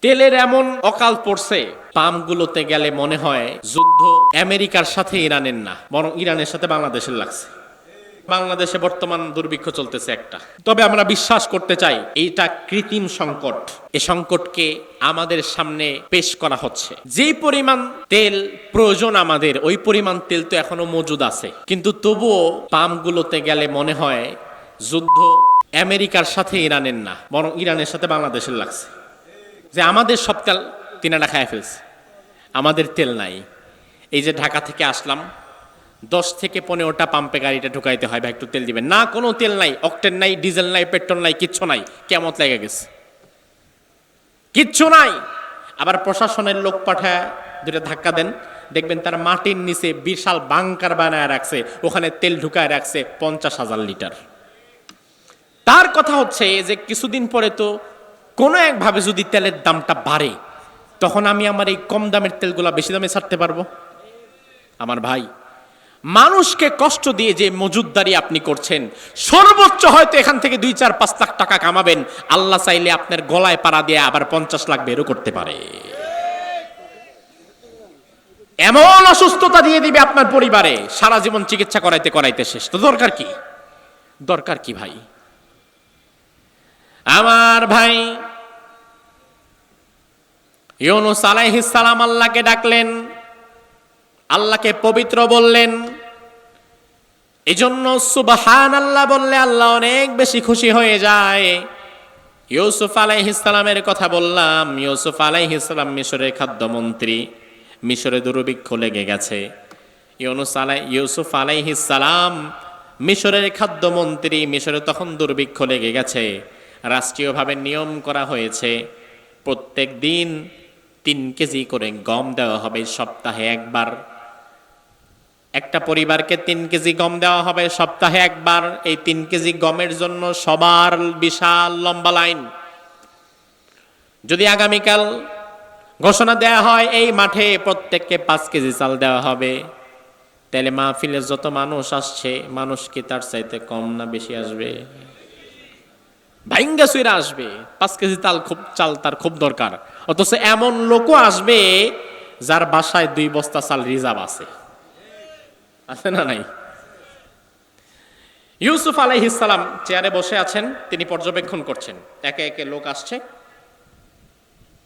তেলের এমন অকাল পড়ছে, পাম্পগুলোতে গেলে মনে হয় যুদ্ধ আমেরিকার সাথে ইরানের না, বরং ইরানের সাথে বাংলাদেশের লাগছে। বাংলাদেশে বর্তমান দুর্ভিক্ষ চলতেছে একটা, তবে আমরা বিশ্বাস করতে চাই এইটা কৃত্রিম সংকট। এই সংকটকে আমাদের সামনে পেশ করা হচ্ছে। যে পরিমাণ তেল প্রয়োজন আমাদের, ওই পরিমাণ তেল তো এখনো মজুদ আছে, কিন্তু তবুও পাম্পগুলোতে গেলে মনে হয় যুদ্ধ আমেরিকার সাথে ইরানের না, বরং ইরানের সাথে বাংলাদেশের লাগছে। যে আমাদের সব তেল তিনারা খায় ফেলছে, আমাদের তেল নাই। এই যে ঢাকা থেকে আসলাম, 10 থেকে 15টা পাম্পে গাড়িটা ঢুকাইতে হয়, ভাই একটু তেল দিবেন না, কোনো তেল নাই, অকটেন নাই, ডিজেল নাই, পেট্রোল নাই, কিচ্ছু নাই। কেমত লেগে গেছে, কিচ্ছু নাই। আবার প্রশাসনের লোক পাঠায় দুটো ধাক্কা দেন, দেখবেন তার মাটির নিচে বিশাল বাংকার বানায় রাখছে, ওখানে তেল ঢুকায় রাখছে 50,000 লিটার। তার কথা হচ্ছে যে কিছুদিন পরে তো কোনো একভাবে যদি তেলের দামটা বাড়ে, তখন আমি আমার এই কম দামের তেলগুলা বেশি দামে ছাড়তে পারবো। আমার ভাই, মানুষকে কষ্ট দিয়ে যে মজুদদারি আপনি করছেন, সর্বোচ্চ হয়তো এখান থেকে 2-4-5 লাখ টাকা কামাবেন, আল্লাহ চাইলে আপনার গলায় পাড়া দিয়ে আবার 50 লাখ বেরও করতে পারে। এমন অসুস্থতা দিয়ে দিবে আপনার পরিবারে, সারা জীবন চিকিৎসা করাইতে করাইতে শেষ। তো দরকার কি? দরকার কি ভাই? আমার ভাই ইউনূস আলাইহিস সালাম আল্লাহকে ডাকলেন, আল্লাহকে পবিত্র বললেন। এজন্য সুবহানাল্লাহ বললে আল্লাহ অনেক বেশি খুশি হয়ে যায়। ইউসুফ আলাইহিস সালামের কথা বললাম। ইউসুফ আলাইহিস সালাম মিশরের খাদ্যমন্ত্রী, মিশরে দুর্ভিক্ষ লেগে গেছে। ইউসুফ আলাইহিস সালাম মিশরের খাদ্যমন্ত্রী, মিশরে তখন দুর্ভিক্ষ লেগে গেছে। রাষ্ট্রীয়ভাবে নিয়ম করা হয়েছে প্রত্যেক দিন 3 কেজি করে গম দেওয়া হবে সপ্তাহে একবার। একটা পরিবারকে 3 কেজি গম দেওয়া হবে সপ্তাহে একবার। এই 3 কেজি গমের জন্য সবার বিশাল লম্বা লাইন। যদি আগামীকাল ঘোষণা দেয়া হয় এই মাঠে প্রত্যেককে 5 কেজি চাল দেওয়া হবে, তাহলে মাহফিলে যত মানুষ আসছে, মানুষ কি তার চাইতে কম না বেশি আসবে? ভাইঙ্গা সুইরা আসবে। 5 কেজি চাল তার খুব দরকার। অথচ এমন লোকও আসবে যার বাসায় 2 বস্তা চাল রিজার্ভ আছে, আছে না নাই? ইউসুফ আলাইহিস সালাম চেয়ারে বসে আছেন, তিনি পর্যবেক্ষণ করছেন। একে একে লোক আসছে,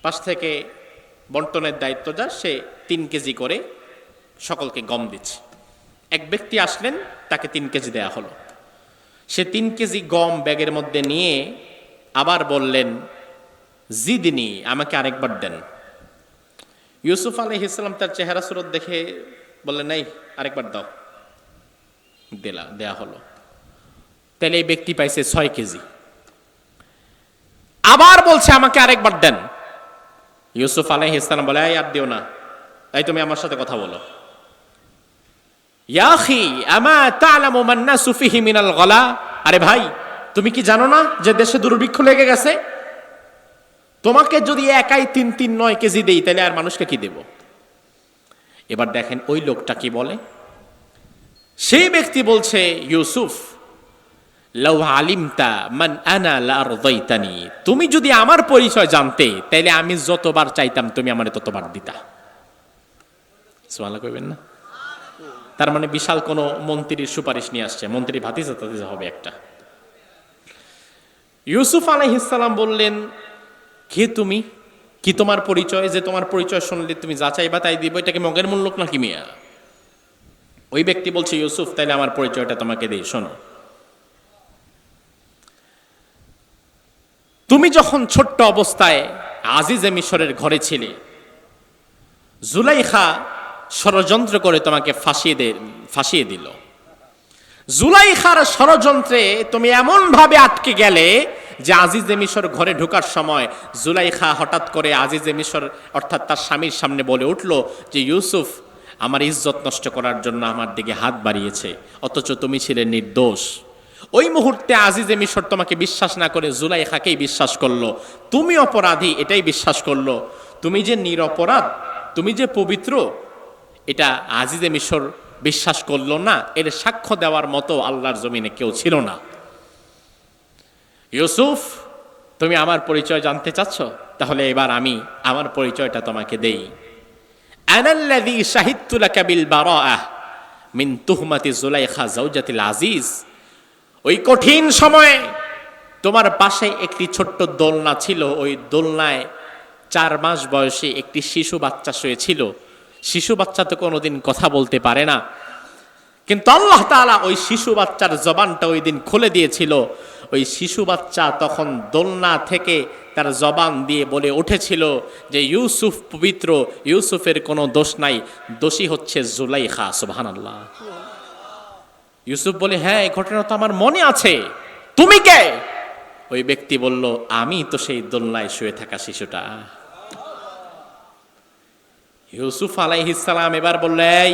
পাশ থেকে বন্টনের দায়িত্ব যার, সে 3 কেজি করে সকলকে গম দিচ্ছে। এক ব্যক্তি আসলেন, তাকে 3 কেজি দেয়া হলো। সে 3 কেজি গম ব্যাগের মধ্যে নিয়ে আবার বললেন, জিদনি, আমাকে আরেকবার দেন। ইউসুফ আলাইহিস সালাম তার চেহারা সুরত দেখে বললেন, নাই, আরেকবার দাও। দেয়া হলো। তাহলে এই ব্যক্তি পাইছে 6 কেজি। আবার বলছে, আমাকে আরেকবার দেন। ইউসুফ আলাইহিস সালাম বলে, এই আর দিও না, তাই তুমি আমার সাথে কথা বলো। ইয়া আখি আমা তা'লামু মান নাসু ফিহি মিনাল গলা, আরে ভাই, তুমি কি জানো না যে দেশে দুর্ভিক্ষ লেগে গেছে? তোমাকে যদি একাই 3-9 কেজি দেই, তাহলে আর মানুষকে কি দেব? এবার দেখেন ওই লোকটা কি বলে। সেই ব্যক্তি বলছে, ইউসুফ লাউ আলিমতা মান আনা লা আরদাইতানি, তুমি যদি আমার পরিচয় জানতে, তাহলে আমি যতবার চাইতাম তুমি আমারে ততবার দিতা। সুবহানাল্লাহ কইবেন না? তার মানে বিশাল কোন মন্ত্রীর সুপারিশ নিয়ে আসছে, মন্ত্রী ভাতিজা তাতিজা হবে একটা। ইউসুফ আলাইহিস সালাম বললেন, কে তুমি? কি তোমার পরিচয়? যে তোমার পরিচয় শুনলে তুমি যা চাইবা তাই দিব, এটাকে মগের মূল্য নাকি মিয়া? ওই ব্যক্তি বলছে, ইউসুফ, তাইলে আমার পরিচয়টা তোমাকে দেই, শোনো। তুমি যখন ছোট্ট অবস্থায় আজিজে মিশরের ঘরে ছিলে, জুলাইখা ষড়যন্ত্র করে তোমাকে ফাঁসিয়ে দিল। জুলাইখার ষড়যন্ত্রে তুমি এমন ভাবে আটকে গেলে যে আজিজে মিশর ঘরে ঢোকার সময় জুলাইখা হঠাৎ করে আজিজে মিশর অর্থাৎ তার স্বামীর সামনে বলে উঠল যে, ইউসুফ আমার ইজ্জত নষ্ট করার জন্য আমার দিকে হাত বাড়িয়েছে, অথচ তুমি ছিলে নির্দোষ। ওই মুহূর্তে আজিজে মিশর তোমাকে বিশ্বাস না করে জুলাইখাকেই বিশ্বাস করলো। তুমি অপরাধী এটাই বিশ্বাস করলো। তুমি যে নিরপরাধ, তুমি যে পবিত্র, এটা আজিজে মিশর বিশ্বাস করলো না। এর সাক্ষ্য দেওয়ার মতো আল্লাহর জমিনে কেউ ছিল না। ইউসুফ, তুমি আমার পরিচয় জানতে চাচ্ছ? তাহলে এবার আমি আমার পরিচয়টা তোমাকে দেই। আনাল্লাযী শাহিদতু লাকা বিল বারাআহ মিন তুহমাতি যুলাইখা যাওজাতিল আজিজ। ওই কঠিন সময়ে তোমার পাশে একটি ছোট্ট দোলনা ছিল, ওই দোলনায় 4 মাস বয়সী একটি শিশু বাচ্চা শুয়েছিল। শিশু বাচ্চা তো কোনোদিন কথা বলতে পারে না, কিন্তু আল্লাহ তাআলা ওই শিশু বাচ্চার জবানটা ওই দিন খুলে দিয়েছিল। ওই শিশু বাচ্চা তখন দোলনা থেকে তার জবান দিয়ে বলে উঠেছিল যে ইউসুফ পবিত্র, ইউসুফের কোনো দোষ নাই, দোষী হচ্ছে জুলাইখা। সুবহানাল্লাহ। ইউসুফ বলে, হ্যাঁ এই ঘটনা তো আমার মনে আছে, তুমি কে? ওই ব্যক্তি বলল, আমি তো সেই দোলনায় শুয়ে থাকা শিশুটা। ইউসুফ আলাইহিস সালাম এবার বললেন,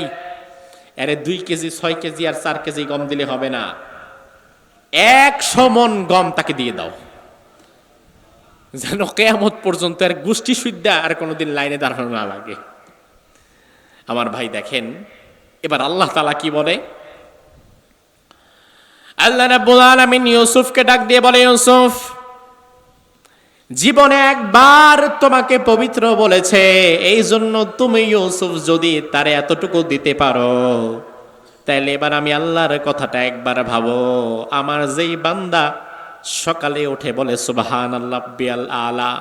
আরে 2 কেজি 6 কেজি আর 4 কেজি গম দিলে হবে না, 100 মণ গম তাকে দিয়ে দাও, যেন কিয়ামত পর্যন্ত আর গোষ্ঠী সুদ্ধা আর কোনোদিন লাইনে দাঁড়ানো না লাগে। আমার ভাই দেখেন এবার আল্লাহ তাআলা কি বলে। আল্লাহ রাব্বুল আলামিন ইউসুফকে ডাক দিয়ে বলে, ইউসুফ, জীবনে একবার তোমাকে পবিত্র বলেছে, এই জন্য তুমি ইউসুফ যদি তারে এতটুকু দিতে পারো, তাইলে এবার আমি আল্লাহর কথাটা একবার ভাবো। আমার যেই বান্দা সকালে উঠে বলে সুবহানাল্লাহ রাব্বিয়াল আলা,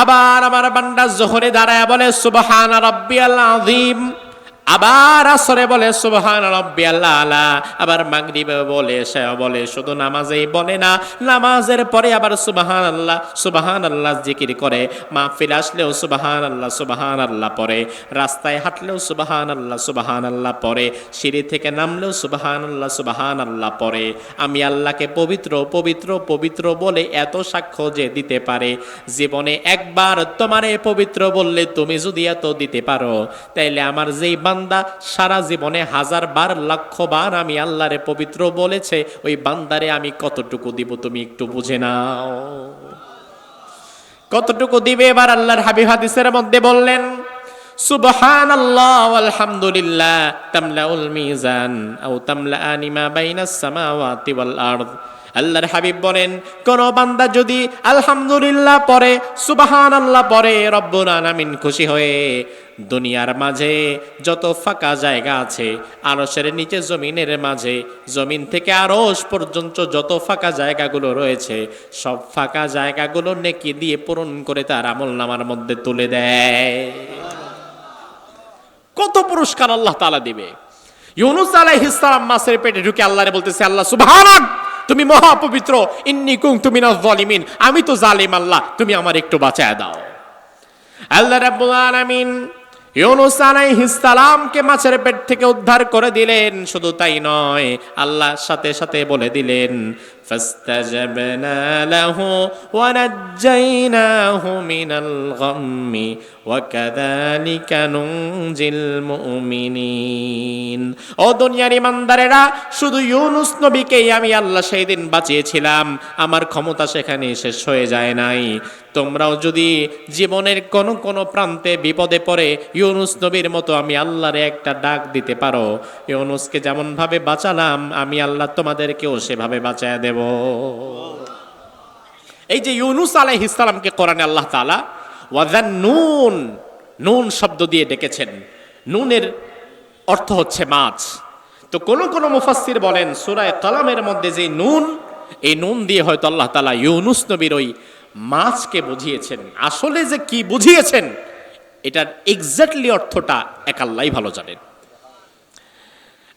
আবার আমার বান্দা জোহরে দাঁড়ায় বলে সুবহান রাব্বিয়াল আযীম, আবার আসরে বলে সুবহান রাব্বিয়াল আলা, আবার মাগরিবে বলে, সে বলে, শুধু নামাজেই বলে না, নামাজের পরে আবার সুবহানাল্লাহ সুবহানাল্লাহ জিকির করে, মাহফিল আসলেও সুবহানাল্লাহ সুবহানাল্লাহ পড়ে, রাস্তায় হাঁটলেও সুবহানাল্লাহ সুবহানাল্লাহ পড়ে, সিঁড়ি থেকে নামলেও সুবহানাল্লাহ সুবহানাল্লাহ পড়ে। আমি আল্লাহকে পবিত্র পবিত্র পবিত্র বলে এত সাক্ষ্য যে দিতে পারে, জীবনে একবার তোমারে পবিত্র বললে তুমি যদি এত দিতে পারো, তাইলে আমার যেই বান্দা সারা জীবনে 1000 বার লক্ষ বার আমি আল্লাহরে পবিত্র বলেছে, ওই বান্দারে আমি কতটুকু দিব তুমি একটু বুঝে নাও। কতটুকু দিবে এবার আল্লাহর হাবিব হাদিসের মধ্যে বললেন, সুবহানাল্লাহ ওয়াল হামদুলিল্লাহ তামলাউল মিজান আও তামলাআনি মা বাইনাস সামাওয়াতি ওয়াল আরদ। আল্লাহর হাবিব বলেন, কোন বান্দা যদি আলহামদুলিল্লাহ পড়ে, সুবহানাল্লাহ পড়ে, রব্বুল আলামিন খুশি হয়ে দুনিয়ার মাঝে যত ফাঁকা জায়গা আছে, আরশের নিচে জমিনের মাঝে, জমিন থেকে আরশ পর্যন্ত যত ফাঁকা জায়গাগুলো রয়েছে, সব ফাঁকা জায়গাগুলো নেকি দিয়ে পূরণ করে তার আমলনামার মধ্যে তুলে দেয়। কত পুরস্কার আল্লাহ তাআলা দিবে। ইউনুস আলাইহিস সালাম মাছের পেটে ঢুকে আল্লাহরে বলতেছে, আল্লাহ সুবহানাক, তুমি মহাপবিত্র, ইন্নী কুনতু মিনাজ জালিমিন, আমি তো জালিম, আল্লাহ তুমি আমার একটু বাঁচায় দাও। আল্লাহ রাব্বুল আলামিন ইউনুস আলাইহিস সালামকে মাছের পেট থেকে উদ্ধার করে দিলেন। শুধু তাই নয়, আল্লাহ সাথে সাথে বলে দিলেন, ফাস্তাজাবনা লাহু ওয়া নাজ্জাইনাহু মিনাল গাম্মি ওয়া কাযালিকা নুনজিল মুমিনিন। ও দুনিয়ার ইমানদারেরা, শুধু ইউনুস নবীকেই আমি আল্লাহ সেই দিন বাঁচিয়েছিলাম, আমার ক্ষমতা সেখানে শেষ হয়ে যায় নাই। তোমরাও যদি জীবনের কোন প্রান্তে বিপদে পড়ে ইউনুস নবীর মতো আমি আল্লাহর একটা ডাক দিতে পারো, ইউনুসকে যেমন ভাবে বাঁচালাম আমি আল্লাহ তোমাদেরকেও সেভাবে বাঁচায় দেব। এই যে ইউনুস আলাইহিস সালামকে কোরআনে আল্লাহ তাআলা ওয়াযান্নুন, নুন শব্দ দিয়ে ডেকেছেন। নুনের অর্থ হচ্ছে মাছ। তো কোন মুফাসসির বলেন সূরা কালামের মধ্যে যে নুন, এই নুন দিয়ে হয়তো আল্লাহ তাআলা ইউনুস নবীর ওই মাছকে বুঝিয়েছেন। আসলে যে কি বুঝিয়েছেন এটার এক্স্যাক্টলি অর্থটা এক আল্লাহই ভালো জানেন।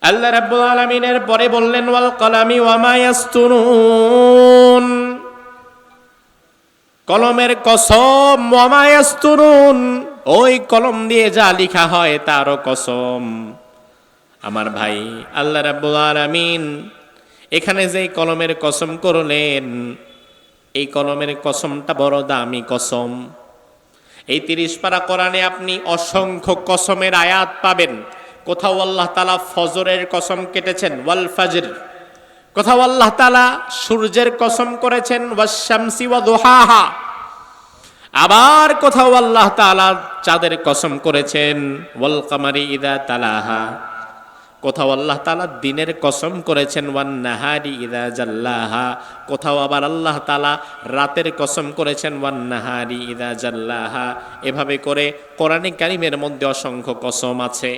আল্লাহ রাব্বুল আলামিনের পরে বললেন, ওয়াল কলামি ওয়া মা ইয়াসতুরুন, কলমের কসম, ওয়া মা ইয়াসতুরুন, ওই কলম দিয়ে যা লেখা হয় তারও কসম। আমার ভাই, আল্লাহ রাব্বুল আলামিন এখানে যে কলমের কসম করলেন, এই কলমের কসমটা বড় দামি কসম। এই 30 পারা কোরআনে আপনি অসংখ্য কসমের আয়াত পাবেন। কোথাও আল্লাহ তাআলা ফজরের কসম কেটেছেন, ওয়াল ফাজর, কোথাও আল্লাহ তাআলা সূর্যের কসম করেছেন, ওয়াশ শামসি ওয়া দুহাহা, আবার কোথাও আল্লাহ তাআলা চাঁদের কসম করেছেন, ওয়াল কামারি ইযা তালাহা, কোথাও আল্লাহ তাআলা দিনের কসম করেছেন ওয়ান নাহারি ইযা জাল্লাহা, কোথাও আবার আল্লাহ তাআলা রাতের কসম করেছেন ওয়ান নাহারি ইযা জাল্লাহা। এভাবে করে কোরআনে কারীমের মধ্যে অসংখ্য কসম আছে।